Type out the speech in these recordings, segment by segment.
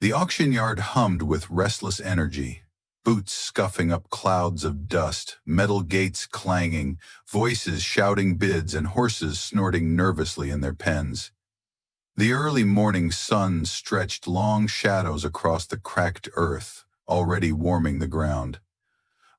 The auction yard hummed with restless energy, boots scuffing up clouds of dust, metal gates clanging, voices shouting bids, and horses snorting nervously in their pens. The early morning sun stretched long shadows across the cracked earth, already warming the ground.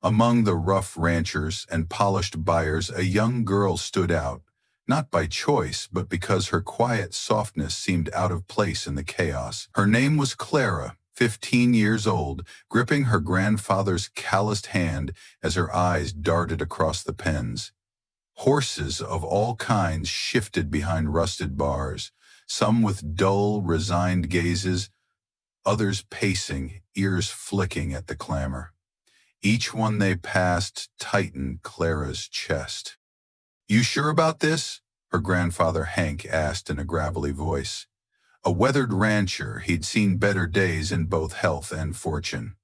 Among the rough ranchers and polished buyers, a young girl stood out, not by choice, but because her quiet softness seemed out of place in the chaos. Her name was Clara, 15 years old, gripping her grandfather's calloused hand as her eyes darted across the pens. Horses of all kinds shifted behind rusted bars, some with dull, resigned gazes, others pacing, ears flicking at the clamor. Each one they passed tightened Clara's chest. "You sure about this?" her grandfather Hank asked in a gravelly voice. A weathered rancher, he'd seen better days in both health and fortune.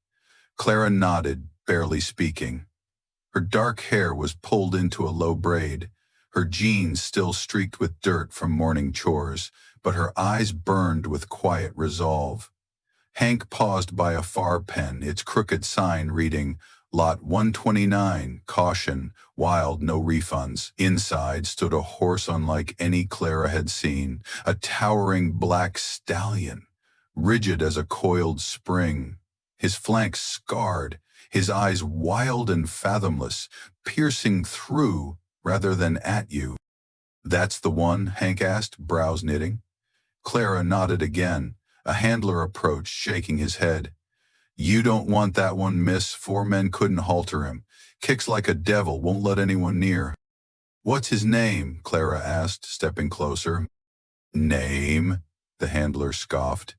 Clara nodded, barely speaking. Her dark hair was pulled into a low braid, her jeans still streaked with dirt from morning chores, but her eyes burned with quiet resolve. Hank paused by a far pen, its crooked sign reading, Lot 129, caution, wild, no refunds. Inside stood a horse unlike any Clara had seen, a towering black stallion, rigid as a coiled spring, his flanks scarred, his eyes wild and fathomless, piercing through rather than at you. "That's the one?" Hank asked, brows knitting. Clara nodded again. A handler approached, shaking his head. "You don't want that one, miss. 4 men couldn't halter him. Kicks like a devil, won't let anyone near." "What's his name?" Clara asked, stepping closer. "Name?" the handler scoffed.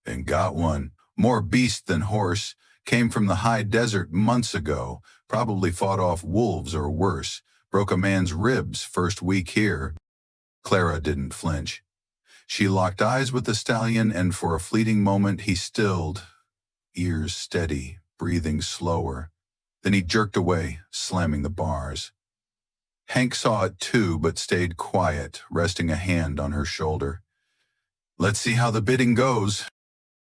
"And got one. More beast than horse. Came from the high desert months ago. Probably fought off wolves or worse. Broke a man's ribs first week here." Clara didn't flinch. She locked eyes with the stallion, and for a fleeting moment he stilled, ears steady, breathing slower. Then he jerked away, slamming the bars. Hank saw it too, but stayed quiet, resting a hand on her shoulder. "Let's see how the bidding goes."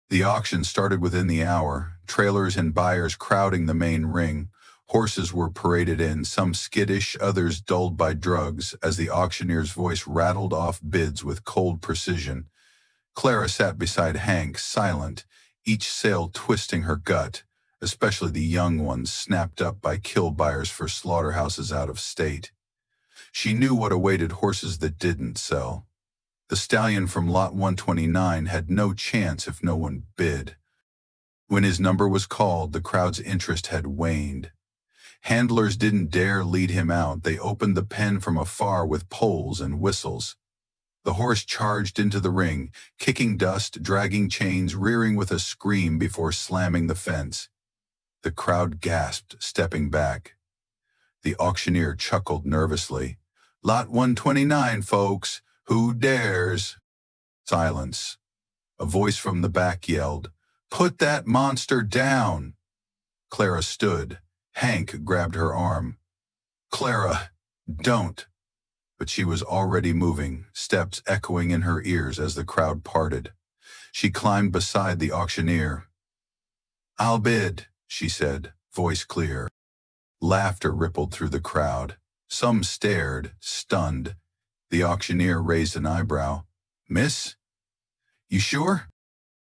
The auction started within the hour, trailers and buyers crowding the main ring. Horses were paraded in, some skittish, others dulled by drugs, as the auctioneer's voice rattled off bids with cold precision. Clara sat beside Hank, silent, each sale twisting her gut, especially the young ones snapped up by kill buyers for slaughterhouses out of state. She knew what awaited horses that didn't sell. The stallion from Lot 129 had no chance if no one bid. When his number was called, the crowd's interest had waned. Handlers didn't dare lead him out. They opened the pen from afar with poles and whistles. The horse charged into the ring, kicking dust, dragging chains, rearing with a scream before slamming the fence. The crowd gasped, stepping back. The auctioneer chuckled nervously. "Lot 129, folks. Who dares?" Silence. A voice from the back yelled, "Put that monster down!" Clara stood. Hank grabbed her arm. "Clara, don't!" But she was already moving, steps echoing in her ears as the crowd parted. She climbed beside the auctioneer. "I'll bid," she said, voice clear. Laughter rippled through the crowd. Some stared, stunned. The auctioneer raised an eyebrow. "Miss? You sure?"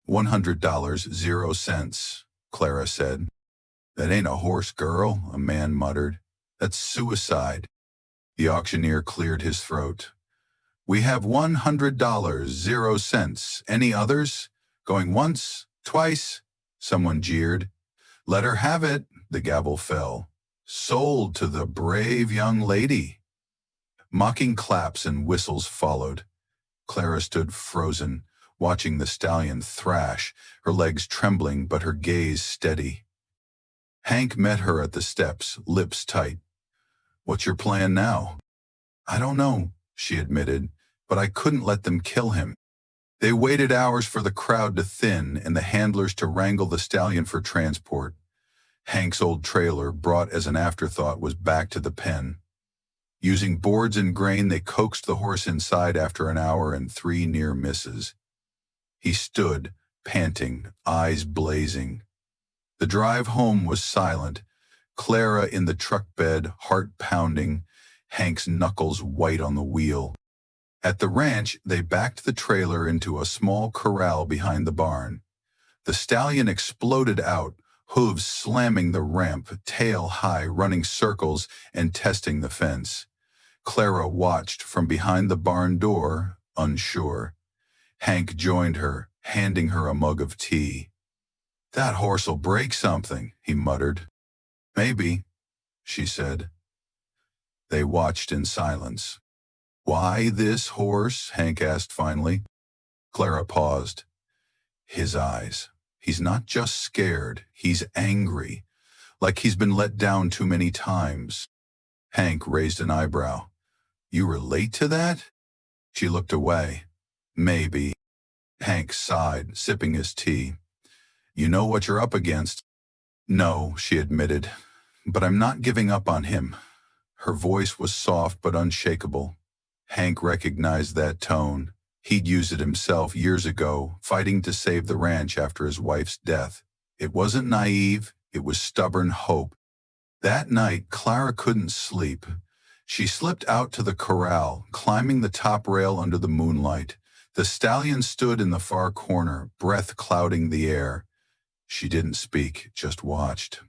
$100, 0 cents, Clara said. "That ain't a horse, girl," a man muttered. "That's suicide." The auctioneer cleared his throat. "We have $100, 0 cents. Any others? Going once? Twice?" Someone jeered. "Let her have it." The gavel fell. "Sold to the brave young lady." Mocking claps and whistles followed. Clara stood frozen, watching the stallion thrash, her legs trembling but her gaze steady. Hank met her at the steps, lips tight. "What's your plan now?" "I don't know," she admitted, "but I couldn't let them kill him." They waited hours for the crowd to thin and the handlers to wrangle the stallion for transport. Hank's old trailer, brought as an afterthought, was back to the pen. Using boards and grain, they coaxed the horse inside after an hour and 3 near misses. He stood, panting, eyes blazing. The drive home was silent, Clara in the truck bed, heart pounding, Hank's knuckles white on the wheel. At the ranch, they backed the trailer into a small corral behind the barn. The stallion exploded out, hooves slamming the ramp, tail high, running circles and testing the fence. Clara watched from behind the barn door, unsure. Hank joined her, handing her a mug of tea. "That horse'll break something," he muttered. "Maybe," she said. They watched in silence. "Why this horse?" Hank asked finally. Clara paused. His eyes. He's not just scared, he's angry, like he's been let down too many times. Hank raised an eyebrow. "You relate to that?" She looked away. "Maybe." Hank sighed, sipping his tea. "You know what you're up against." "No," she admitted, "but I'm not giving up on him." Her voice was soft but unshakable. Hank recognized that tone. He'd used it himself years ago, fighting to save the ranch after his wife's death. It wasn't naive, it was stubborn hope. That night, Clara couldn't sleep. She slipped out to the corral, climbing the top rail under the moonlight. The stallion stood in the far corner, breath clouding the air. She didn't speak, just watched.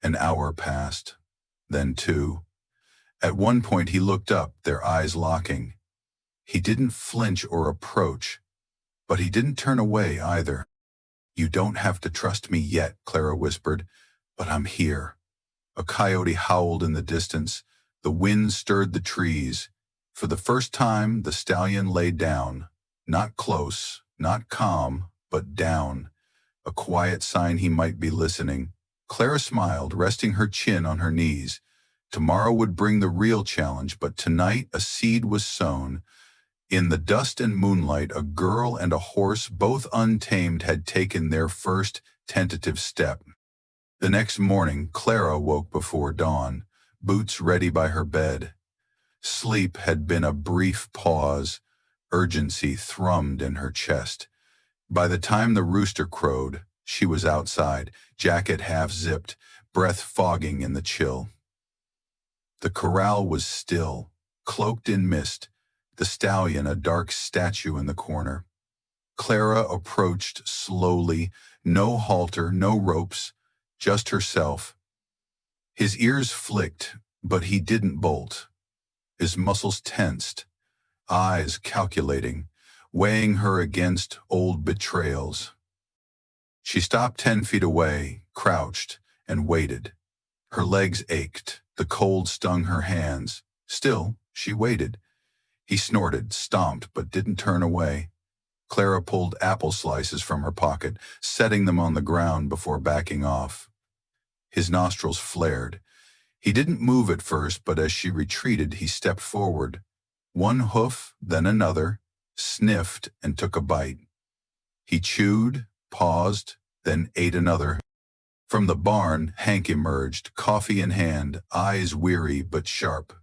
An hour passed, then two. At one point he looked up, their eyes locking. He didn't flinch or approach, but he didn't turn away either. "You don't have to trust me yet," Clara whispered, "but I'm here." A coyote howled in the distance. The wind stirred the trees. For the first time, the stallion lay down. Not close, not calm, but down. A quiet sign he might be listening. Clara smiled, resting her chin on her knees. Tomorrow would bring the real challenge, but tonight a seed was sown. In the dust and moonlight, a girl and a horse, both untamed, had taken their first tentative step. The next morning, Clara woke before dawn, boots ready by her bed. Sleep had been a brief pause. Urgency thrummed in her chest. By the time the rooster crowed, she was outside, jacket half-zipped, breath fogging in the chill. The corral was still, cloaked in mist, the stallion a dark statue in the corner. Clara approached slowly, no halter, no ropes, just herself. His ears flicked, but he didn't bolt. His muscles tensed, eyes calculating, weighing her against old betrayals. She stopped 10 feet away, crouched, and waited. Her legs ached, the cold stung her hands. Still, she waited. He snorted, stomped, but didn't turn away. Clara pulled apple slices from her pocket, setting them on the ground before backing off. His nostrils flared. He didn't move at first, but as she retreated, he stepped forward. One hoof, then another, sniffed and took a bite. He chewed, paused, then ate another. From the barn, Hank emerged, coffee in hand, eyes weary but sharp.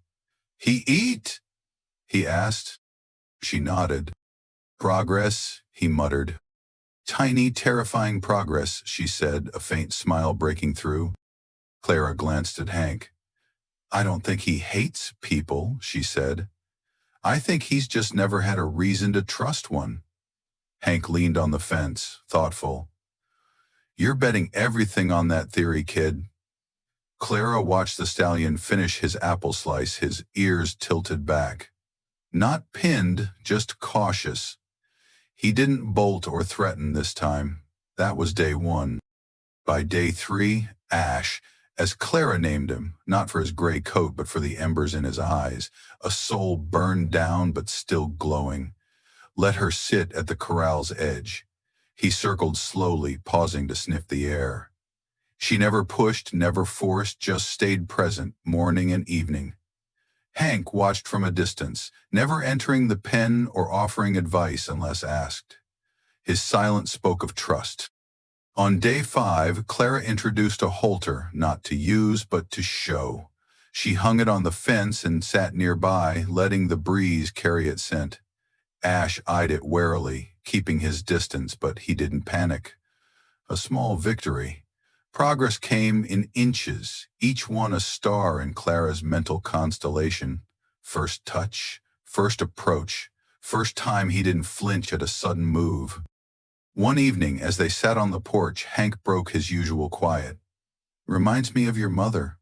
"He eat?" he asked. She nodded. "Progress," he muttered. "Tiny, terrifying progress," she said, a faint smile breaking through. Clara glanced at Hank. "I don't think he hates people," she said. "I think he's just never had a reason to trust one." Hank leaned on the fence, thoughtful. "You're betting everything on that theory, kid." Clara watched the stallion finish his apple slice, his ears tilted back. Not pinned, just cautious. He didn't bolt or threaten this time. That was day one. By day three, Ash, as Clara named him, not for his gray coat but for the embers in his eyes, a soul burned down but still glowing, let her sit at the corral's edge. He circled slowly, pausing to sniff the air. She never pushed, never forced, just stayed present, morning and evening. Hank watched from a distance, never entering the pen or offering advice unless asked. His silence spoke of trust. On day 5, Clara introduced a halter, not to use but to show. She hung it on the fence and sat nearby, letting the breeze carry its scent. Ash eyed it warily, keeping his distance, but he didn't panic. A small victory. Progress came in inches, each one a star in Clara's mental constellation. First touch, first approach, first time he didn't flinch at a sudden move. One evening, as they sat on the porch, Hank broke his usual quiet. "Reminds me of your mother."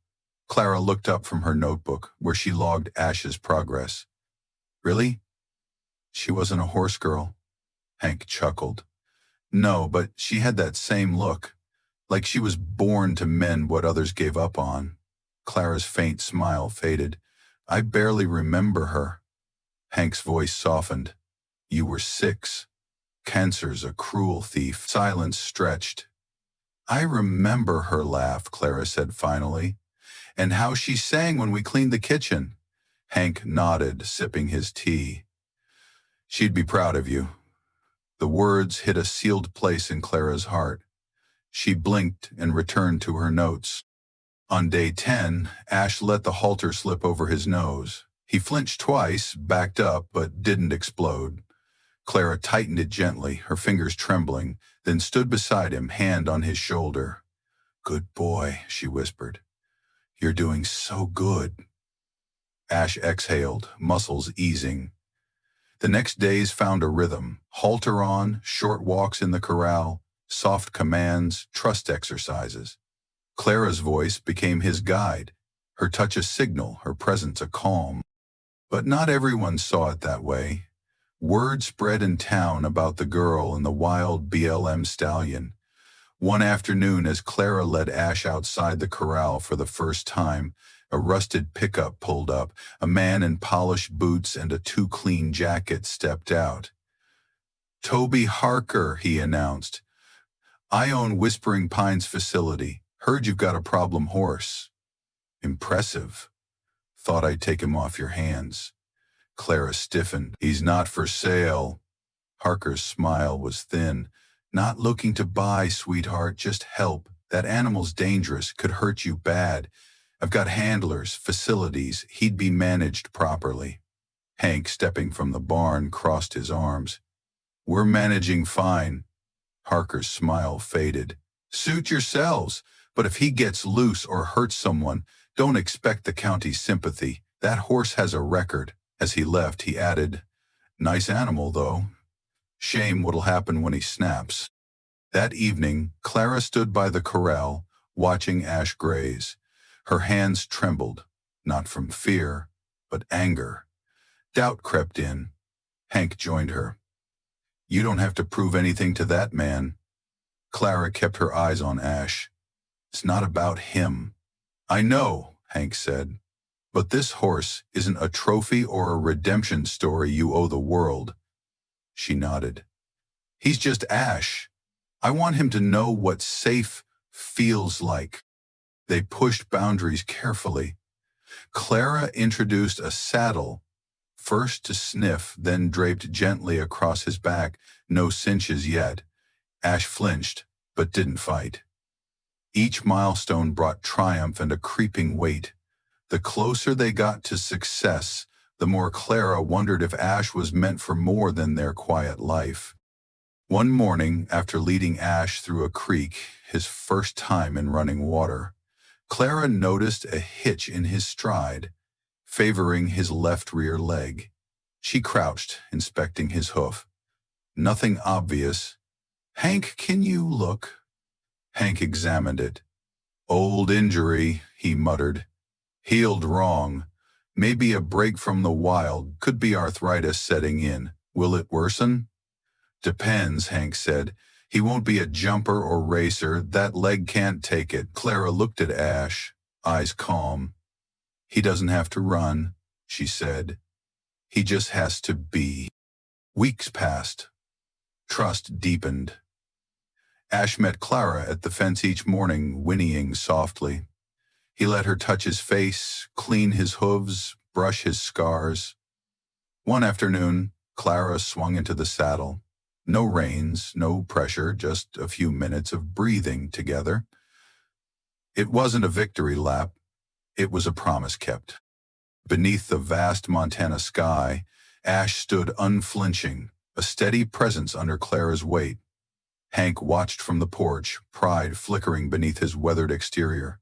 Clara looked up from her notebook, where she logged Ash's progress. "Really? She wasn't a horse girl?" Hank chuckled. "No, but she had that same look, like she was born to mend what others gave up on." Clara's faint smile faded. "I barely remember her." Hank's voice softened. "You were 6. Cancer's a cruel thief." Silence stretched. "I remember her laugh," Clara said finally. "And how she sang when we cleaned the kitchen." Hank nodded, sipping his tea. "She'd be proud of you." The words hit a sealed place in Clara's heart. She blinked and returned to her notes. On day 10, Ash let the halter slip over his nose. He flinched twice, backed up, but didn't explode. Clara tightened it gently, her fingers trembling, then stood beside him, hand on his shoulder. "Good boy," she whispered. "You're doing so good." Ash exhaled, muscles easing. The next days found a rhythm. Halter on, short walks in the corral, soft commands, trust exercises. Clara's voice became his guide, her touch a signal, her presence a calm. But not everyone saw it that way. Word spread in town about the girl and the wild BLM stallion. One afternoon, as Clara led Ash outside the corral for the first time, a rusted pickup pulled up. A man in polished boots and a too-clean jacket stepped out. "Toby Harker," he announced. "I own Whispering Pines facility. Heard you've got a problem horse." "Impressive. Thought I'd take him off your hands." Clara stiffened. "He's not for sale." Harker's smile was thin. "Not looking to buy, sweetheart, just help. That animal's dangerous, could hurt you bad. I've got handlers, facilities, he'd be managed properly." Hank, stepping from the barn, crossed his arms. "We're managing fine." Harker's smile faded. "Suit yourselves, but if he gets loose or hurts someone, don't expect the county's sympathy. That horse has a record." As he left, he added, "Nice animal, though. Shame what'll happen when he snaps." That evening, Clara stood by the corral, watching Ash graze. Her hands trembled, not from fear, but anger. Doubt crept in. Hank joined her. "You don't have to prove anything to that man." Clara kept her eyes on Ash. "It's not about him." "I know," Hank said. "But this horse isn't a trophy or a redemption story you owe the world." She nodded. "He's just Ash. I want him to know what safe feels like." They pushed boundaries carefully. Clara introduced a saddle, first to sniff, then draped gently across his back. No cinches yet. Ash flinched, but didn't fight. Each milestone brought triumph and a creeping weight. The closer they got to success, the more Clara wondered if Ash was meant for more than their quiet life. One morning, after leading Ash through a creek, his first time in running water, Clara noticed a hitch in his stride, favoring his left rear leg. She crouched, inspecting his hoof. Nothing obvious. "Hank, can you look?" Hank examined it. "Old injury," he muttered. "Healed wrong. Maybe a break from the wild, could be arthritis setting in. Will it worsen?" "Depends," Hank said. "He won't be a jumper or racer. That leg can't take it." Clara looked at Ash, eyes calm. "He doesn't have to run," she said. "He just has to be." Weeks passed. Trust deepened. Ash met Clara at the fence each morning, whinnying softly. He let her touch his face, clean his hooves, brush his scars. One afternoon, Clara swung into the saddle. No reins, no pressure, just a few minutes of breathing together. It wasn't a victory lap. It was a promise kept. Beneath the vast Montana sky, Ash stood unflinching, a steady presence under Clara's weight. Hank watched from the porch, pride flickering beneath his weathered exterior.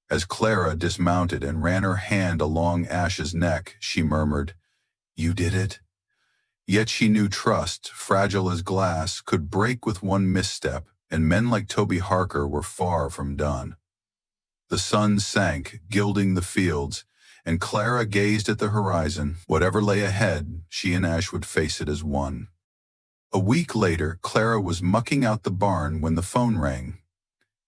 As Clara dismounted and ran her hand along Ash's neck, she murmured, "You did it?" Yet she knew trust, fragile as glass, could break with one misstep, and men like Toby Harker were far from done. The sun sank, gilding the fields, and Clara gazed at the horizon. Whatever lay ahead, she and Ash would face it as one. A week later, Clara was mucking out the barn when the phone rang.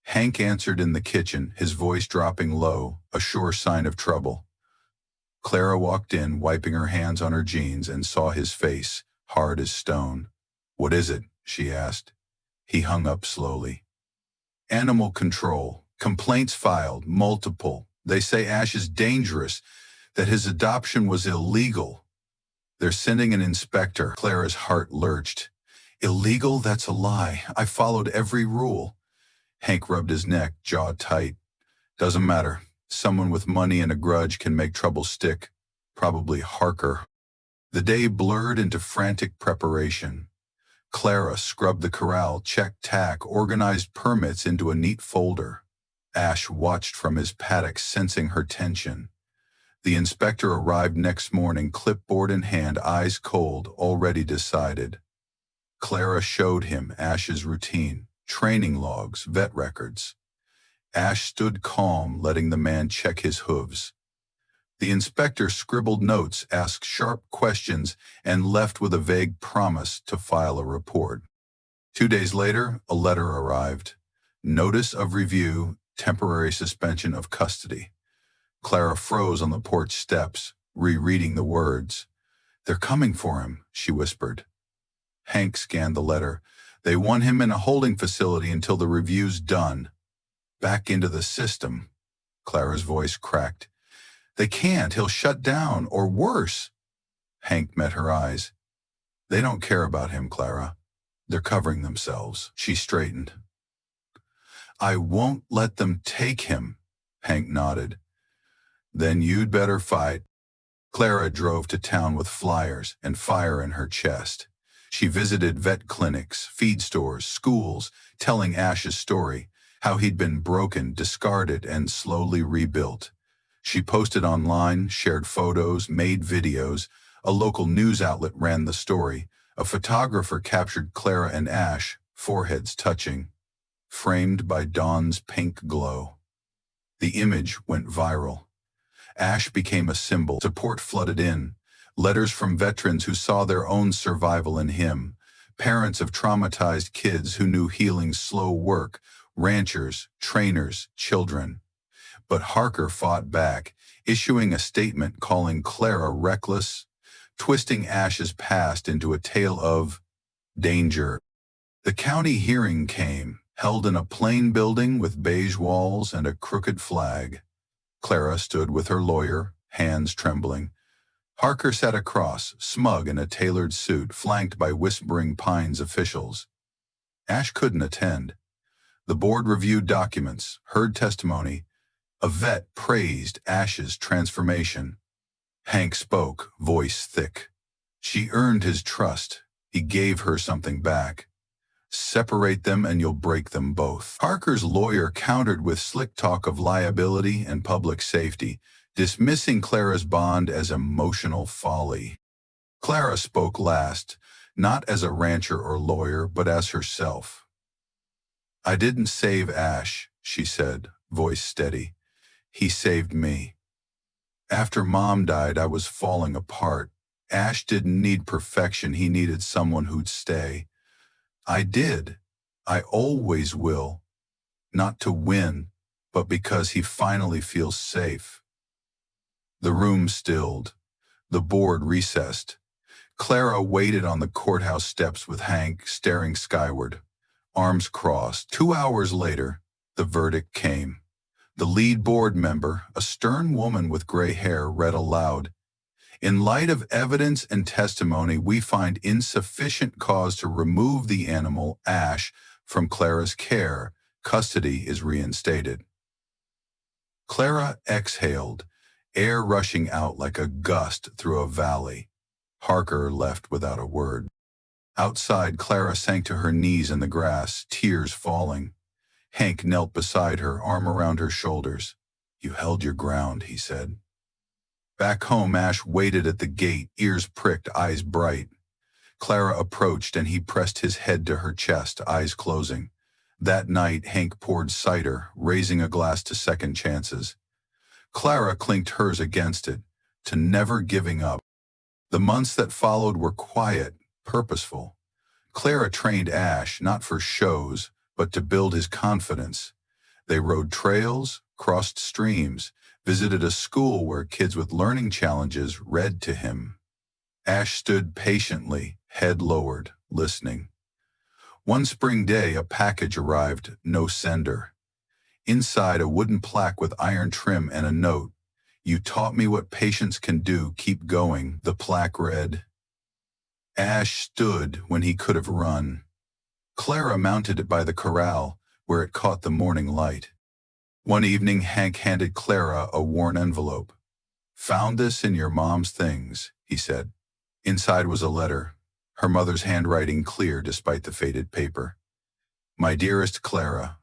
Hank answered in the kitchen, his voice dropping low, a sure sign of trouble. Clara walked in, wiping her hands on her jeans, and saw his face, hard as stone. "What is it?" she asked. He hung up slowly. "Animal control. Complaints filed, multiple. They say Ash is dangerous, that his adoption was illegal. They're sending an inspector." Clara's heart lurched. "Illegal? That's a lie. I followed every rule." Hank rubbed his neck, jaw tight. "Doesn't matter. Someone with money and a grudge can make trouble stick. Probably Harker." The day blurred into frantic preparation. Clara scrubbed the corral, checked tack, organized permits into a neat folder. Ash watched from his paddock, sensing her tension. The inspector arrived next morning, clipboard in hand, eyes cold, already decided. Clara showed him Ash's routine, training logs, vet records. Ash stood calm, letting the man check his hooves. The inspector scribbled notes, asked sharp questions, and left with a vague promise to file a report. 2 days later, a letter arrived. Notice of review, temporary suspension of custody. Clara froze on the porch steps, rereading the words. "They're coming for him," she whispered. Hank scanned the letter. "They want him in a holding facility until the review's done." "Back into the system." Clara's voice cracked. "They can't. He'll shut down, or worse." Hank met her eyes. "They don't care about him, Clara. They're covering themselves." She straightened. "I won't let them take him." Hank nodded. "Then you'd better fight." Clara drove to town with flyers and fire in her chest. She visited vet clinics, feed stores, schools, telling Ash's story, how he'd been broken, discarded, and slowly rebuilt. She posted online, shared photos, made videos. A local news outlet ran the story. A photographer captured Clara and Ash, foreheads touching, framed by dawn's pink glow. The image went viral. Ash became a symbol. Support flooded in. Letters from veterans who saw their own survival in him. Parents of traumatized kids who knew healing's slow work. Ranchers, trainers, children. But Harker fought back, issuing a statement calling Clara reckless, twisting Ash's past into a tale of danger. The county hearing came, held in a plain building with beige walls and a crooked flag. Clara stood with her lawyer, hands trembling. Harker sat across, smug in a tailored suit, flanked by Whispering Pines officials. Ash couldn't attend. The board reviewed documents, heard testimony. A vet praised Ash's transformation. Hank spoke, voice thick. She earned his trust. He gave her something back. Separate them and you'll break them both. Harker's lawyer countered with slick talk of liability and public safety, dismissing Clara's bond as emotional folly. Clara spoke last, not as a rancher or lawyer, but as herself. "I didn't save Ash," she said, voice steady. "He saved me. After Mom died, I was falling apart. Ash didn't need perfection, he needed someone who'd stay. I did. I always will. Not to win, but because he finally feels safe." The room stilled. The board recessed. Clara waited on the courthouse steps with Hank staring skyward, arms crossed. 2 hours later, the verdict came. The lead board member, a stern woman with gray hair, read aloud, "In light of evidence and testimony, we find insufficient cause to remove the animal, Ash, from Clara's care. Custody is reinstated." Clara exhaled, air rushing out like a gust through a valley. Harker left without a word. Outside, Clara sank to her knees in the grass, tears falling. Hank knelt beside her, arm around her shoulders. "You held your ground," he said. Back home, Ash waited at the gate, ears pricked, eyes bright. Clara approached and he pressed his head to her chest, eyes closing. That night, Hank poured cider, raising a glass to second chances. Clara clinked hers against it, to never giving up. The months that followed were quiet, purposeful. Clara trained Ash not for shows, but to build his confidence. They rode trails, crossed streams, visited a school where kids with learning challenges read to him. Ash stood patiently, head lowered, listening. One spring day, a package arrived, no sender. Inside, a wooden plaque with iron trim and a note. "You taught me what patience can do, keep going," the plaque read. Ash stood when he could have run. Clara mounted it by the corral, where it caught the morning light. One evening, Hank handed Clara a worn envelope. "Found this in your mom's things," he said. Inside was a letter, her mother's handwriting clear despite the faded paper. "My dearest Clara,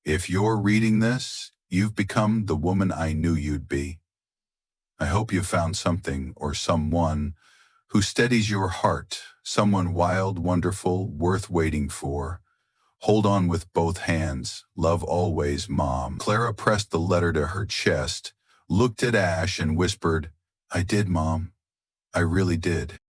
if you're reading this, you've become the woman I knew you'd be. I hope you found something or someone who steadies your heart, someone wild, wonderful, worth waiting for. Hold on with both hands. Love always, Mom." Clara pressed the letter to her chest, looked at Ash and whispered, "I did, Mom. I really did."